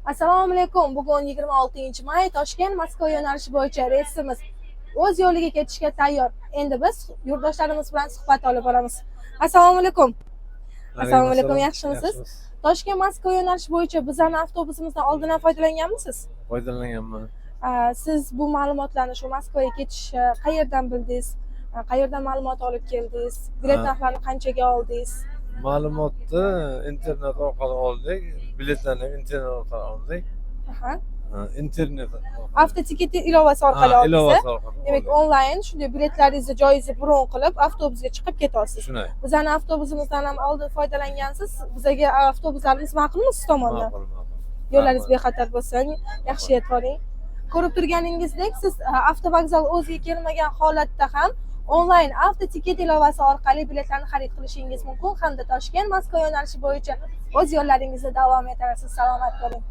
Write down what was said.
Assalomu alaykum. Bugun 26-may Toshkent Moskva yo'nalishi bo'yicha reysimiz o'z yo'liga ketishga tayyor. Endi biz yurtdoshlarimiz bilan suhbat olib boramiz. Assalomu alaykum. Assalomu alaykum, yaxshimisiz? Toshkent Moskva yo'nalishi bo'yicha bizning avtobusimizdan oldindan foydalanganmisiz? Foydalanganman. Siz bu ma'lumotlarni shu Moskvaga ketish qayerdan bildingiz? Qayerdan ma'lumot olib keldingiz? Bilet narxlarini qanchaga oldingiz? Ma'lumotni internet orqali oldik. Biletlarni internet orqali oldik. Internet Avtotiket ilovasi orqali oldingiz. ilovasi orqali. Demak, onlayn shunday biletlaringizni joyingizga bron qilib avtobusga chiqib ketasiz. Shunday. Bizning avtobusimizdan ham oldin foydalangansiz. Bizga avtobuslarimiz ma'qulmi siz tomondan? Ma'qul. Yo'llaringiz bexatar bo'lsin, yaxshi yetib oling. Ko'rib turganingizdek, siz avtovokzal o'ziga kelmagan holatda ham onlayn avtotiket ilovasi orqali biletlarni xarid qilishingiz mumkin hamda Toshkent Moskva yo'nalishi bo'yicha o'z yo'llaringizni davom ettirasiz. Salomat bo'ling.